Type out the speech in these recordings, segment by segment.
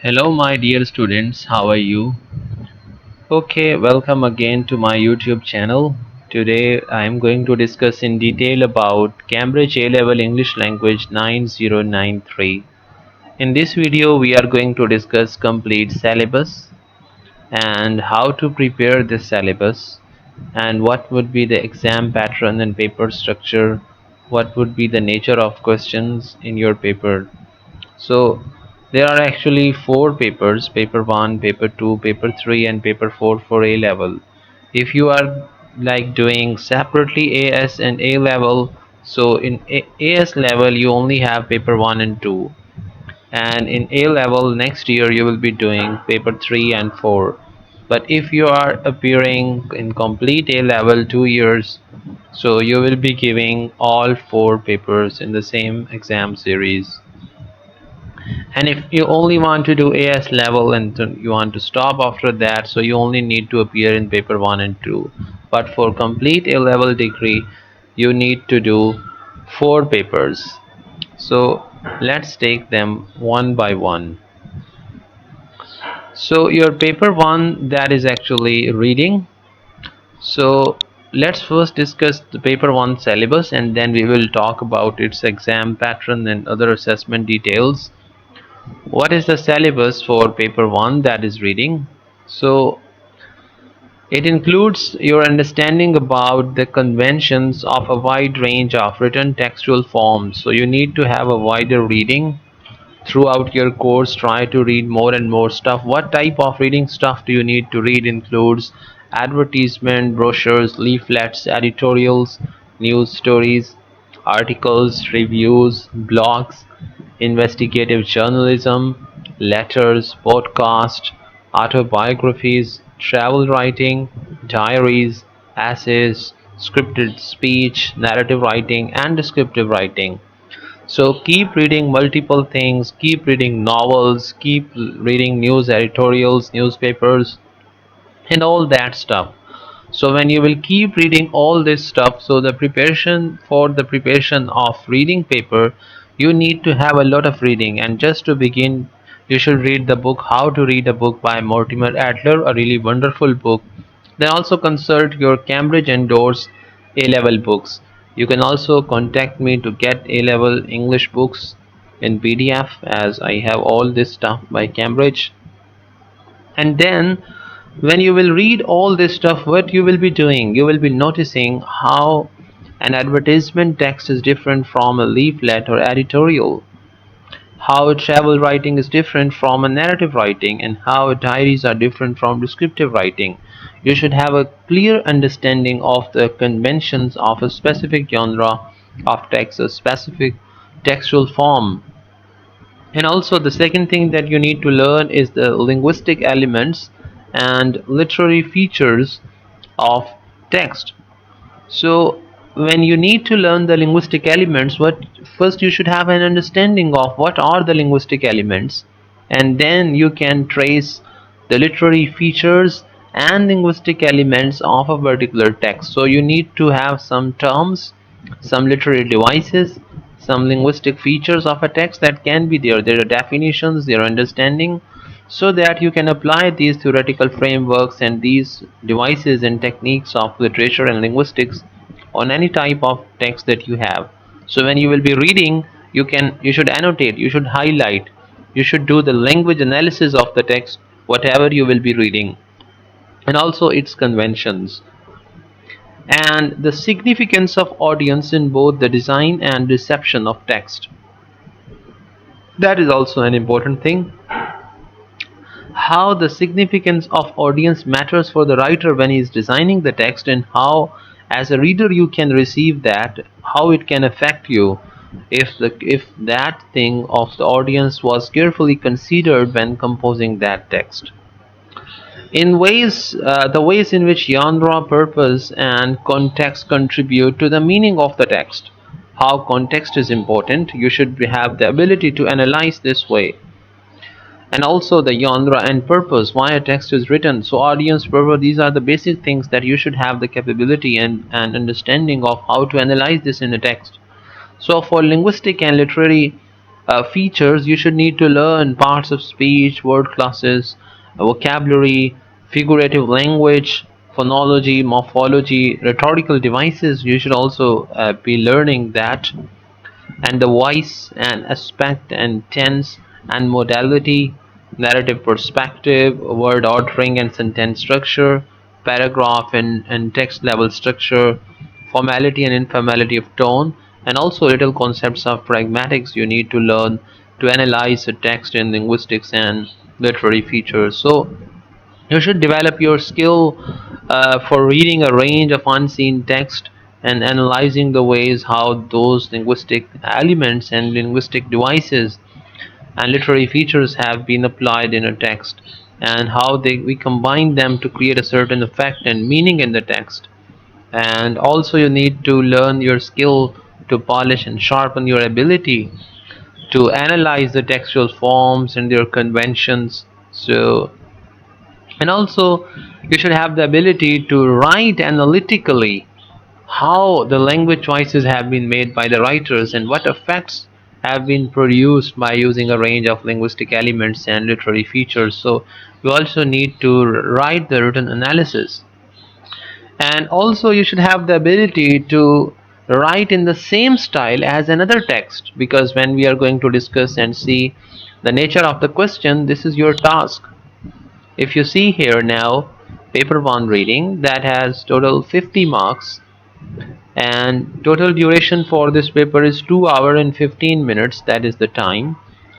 Hello, my dear students, how are you? Okay, welcome again to my YouTube channel. Today I am going to discuss in detail about Cambridge A-Level English Language 9093. In this video, we are going to discuss complete syllabus and how to prepare this syllabus and what would be the exam pattern and paper structure, what would be the nature of questions in your paper. So there are actually four papers: paper 1, paper 2, paper 3 and paper 4 for A level. If you are like doing separately AS and A level, so in AS level you only have paper 1 and 2, and in A level next year you will be doing paper 3 and 4. But if you are appearing in complete A level 2 years, so you will be giving all four papers in the same exam series. And if you only want to do AS level and you want to stop after that, so you only need to appear in paper 1 and 2. But for complete A level degree, you need to do four papers. So let's take them one by one. So your paper 1, that is actually reading. So let's first discuss the paper 1 syllabus, and then we will talk about its exam pattern and other assessment details. What is the syllabus for paper 1, that is reading? So it includes your understanding about the conventions of a wide range of written textual forms. So you need to have a wider reading throughout your course. Try to read more and more stuff. What type of reading stuff do you need to read? Includes advertisement, brochures, leaflets, editorials, news stories, articles, reviews, blogs, investigative journalism, letters, podcasts, autobiographies, travel writing, diaries, essays, scripted speech, narrative writing, and descriptive writing. So keep reading multiple things, keep reading novels, keep reading news editorials, newspapers, and all that stuff. So when you will keep reading all this stuff, so the preparation of reading paper, you need to have a lot of reading. And just to begin, you should read the book How to Read a Book by Mortimer Adler, a really wonderful book. Then also consult your Cambridge endorsed A-level books. You can also contact me to get A-level English books in PDF, as I have all this stuff by Cambridge. And then when you will read all this stuff, what you will be doing, you will be noticing how an advertisement text is different from a leaflet or editorial, how travel writing is different from a narrative writing, and how diaries are different from descriptive writing. You should have a clear understanding of the conventions of a specific genre of text, a specific textual form. And also the second thing that you need to learn is the linguistic elements and literary features of text. So when you need to learn the linguistic elements, what first you should have an understanding of what are the linguistic elements, and then you can trace the literary features and linguistic elements of a particular text. So you need to have some terms, some literary devices, some linguistic features of a text that can be there. There are definitions, there are understanding, so that you can apply these theoretical frameworks and these devices and techniques of literature and linguistics on any type of text that you have. So when you will be reading, you should annotate, you should highlight, you should do the language analysis of the text, whatever you will be reading, and also its conventions and the significance of audience in both the design and reception of text. That is also an important thing. How the significance of audience matters for the writer when he is designing the text, and how as a reader you can receive that, how it can affect you if that thing of the audience was carefully considered when composing that text. In ways The ways in which genre, purpose, and context contribute to the meaning of the text. How context is important, you should have the ability to analyze this way. And also the genre and purpose, why a text is written. So audience, purpose, these are the basic things that you should have the capability and understanding of how to analyze this in a text. So for linguistic and literary features, you should need to learn parts of speech, word classes, vocabulary, figurative language, phonology, morphology, rhetorical devices. You should also be learning that, and the voice and aspect and tense and modality, narrative perspective, word ordering and sentence structure, paragraph and text level structure, formality and informality of tone, and also little concepts of pragmatics you need to learn to analyze the text in linguistics and literary features. So you should develop your skill for reading a range of unseen text and analyzing the ways how those linguistic elements and linguistic devices and literary features have been applied in a text, and how we combine them to create a certain effect and meaning in the text. And also you need to learn your skill to polish and sharpen your ability to analyze the textual forms and their conventions. So, and also you should have the ability to write analytically how the language choices have been made by the writers and what effects have been produced by using a range of linguistic elements and literary features. So you also need to write the written analysis, and also you should have the ability to write in the same style as another text, because when we are going to discuss and see the nature of the question, this is your task. If you see here now, paper 1 reading that has total 50 marks, and total duration for this paper is 2 hours and 15 minutes, that is the time.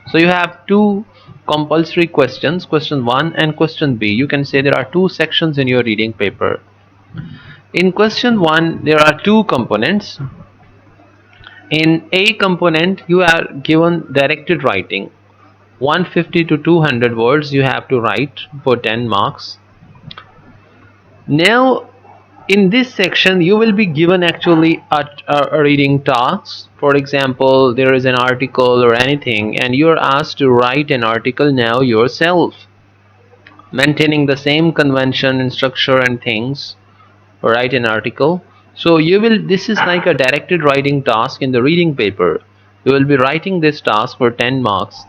So you have two compulsory questions, question 1 and question B. You can say there are two sections in your reading paper. In question 1 there are two components. In A component you are given directed writing, 150 to 200 words you have to write for 10 marks. Now in this section you will be given actually a reading task. For example, there is an article or anything and you are asked to write an article now yourself, maintaining the same convention and structure and things. Write an article. So you will, this is like a directed writing task in the reading paper. You will be writing this task for 10 marks,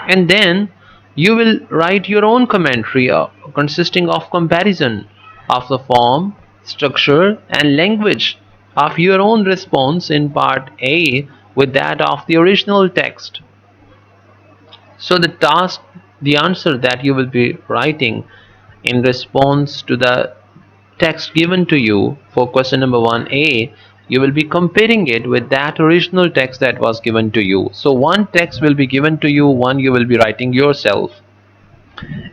and then you will write your own commentary consisting of comparison of the form, structure and language of your own response in part A with that of the original text. So the task, the answer that you will be writing in response to the text given to you for question number 1A, you will be comparing it with that original text that was given to you. So one text will be given to you, one you will be writing yourself.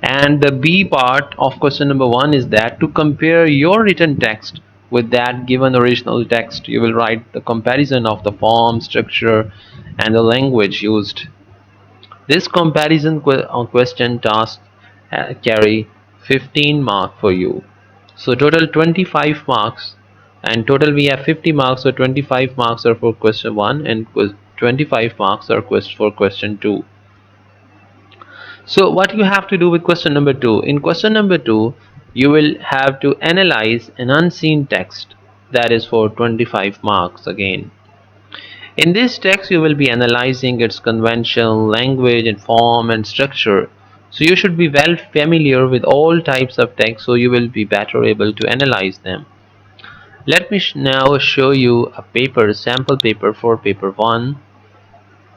And the B part of question number 1 is that to compare your written text with that given original text, you will write the comparison of the form, structure and the language used. This comparison question task carry 15 mark for you. So total 25 marks, and total we have 50 marks, so 25 marks are for question 1 and 25 marks are for question 2. So what you have to do with question number 2? In question number 2 you will have to analyze an unseen text, that is for 25 marks again. In this text you will be analyzing its convention, language and form and structure. So you should be well familiar with all types of text, so you will be better able to analyze them. Let me now show you a paper, sample paper for paper 1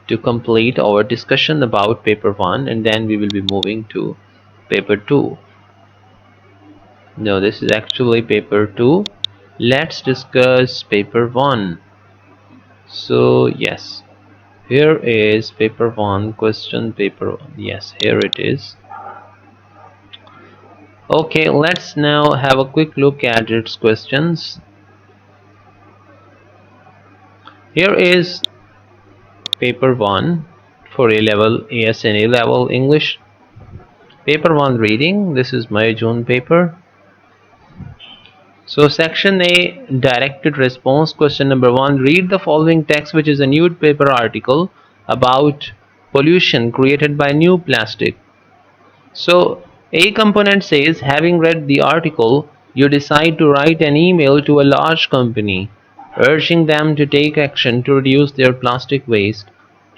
to complete our discussion about paper 1, and then we will be moving to paper 2. No, this is actually paper 2. Let's discuss paper 1. So yes, here is paper 1 question paper 1. Yes, here it is. Okay, let's now have a quick look at its questions. Here is paper 1 for A level, AS and A level English. Paper 1 reading, this is my June paper. So section A, directed response, question number 1, read the following text which is a newspaper article about pollution created by new plastic. So A component says, having read the article, you decide to write an email to a large company urging them to take action to reduce their plastic waste.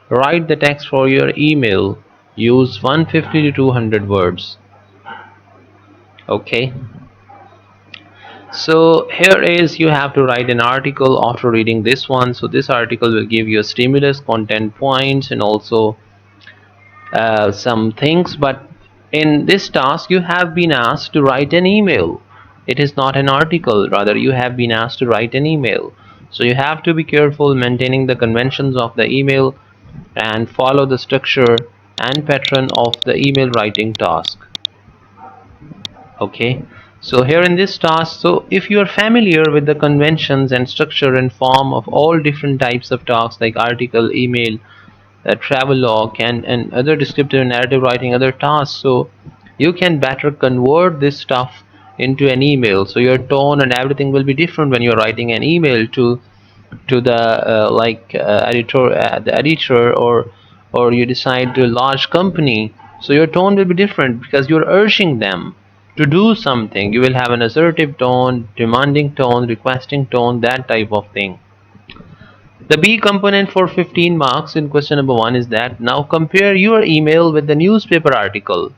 Write the text for your email. Use 150 to 200 words. Okay. So here is, you have to write an article after reading this one. So this article will give you a stimulus, content points, and also some things. But in this task you have been asked to write an email. It is not an article, rather you have been asked to write an email. So you have to be careful maintaining the conventions of the email and follow the structure and pattern of the email writing task. Okay, so here in this task, so if you are familiar with the conventions and structure and form of all different types of tasks like article, email, travel log, and other descriptive and narrative writing, other tasks, so you can better convert this stuff into an email. So your tone and everything will be different when you're writing an email to the the editor, or you decide to a large company. So your tone will be different because you're urging them to do something. You will have an assertive tone, demanding tone, requesting tone, that type of thing. The B component for 15 marks in question number 1 is that now compare your email with the newspaper article,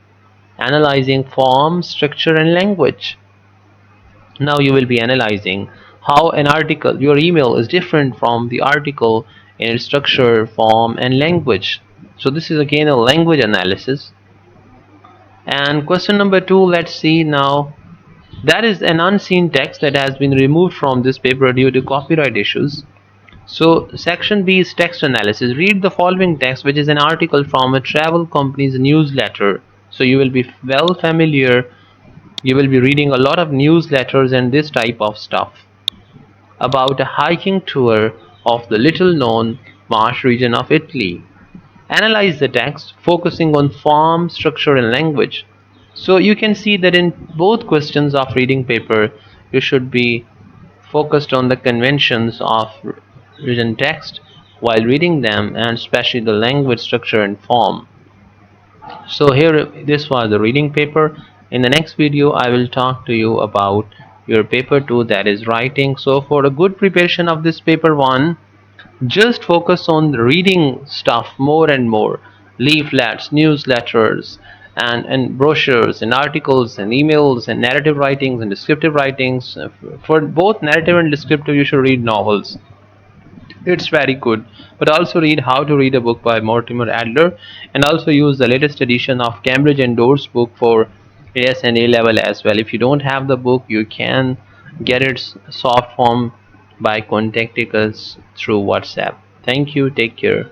analyzing form, structure, and language. Now you will be analyzing how an article, your email, is different from the article in its structure, form, and language. So this is again a language analysis. And question number 2, let's see now. That is an unseen text that has been removed from this paper due to copyright issues. So section B is text analysis. Read the following text, which is an article from a travel company's newsletter. So you will be well familiar. You will be reading a lot of newsletters and this type of stuff about a hiking tour of the little known marsh region of Italy. Analyze the text, focusing on form, structure, and language. So you can see that in both questions of reading paper, you should be focused on the conventions of written text while reading them, and especially the language, structure, and form. So here, this was the reading paper. In the next video I will talk to you about your paper 2, that is writing. So for a good preparation of this paper 1, just focus on the reading stuff more and more. Leaflets, newsletters, and brochures and articles and emails and narrative writings and descriptive writings. For both narrative and descriptive you should read novels. It's very good. But also read How to Read a Book by Mortimer Adler, and also use the latest edition of Cambridge endorsed book for AS and A level as well. If you don't have the book, you can get its soft form by contacting us through WhatsApp. Thank you. Take care.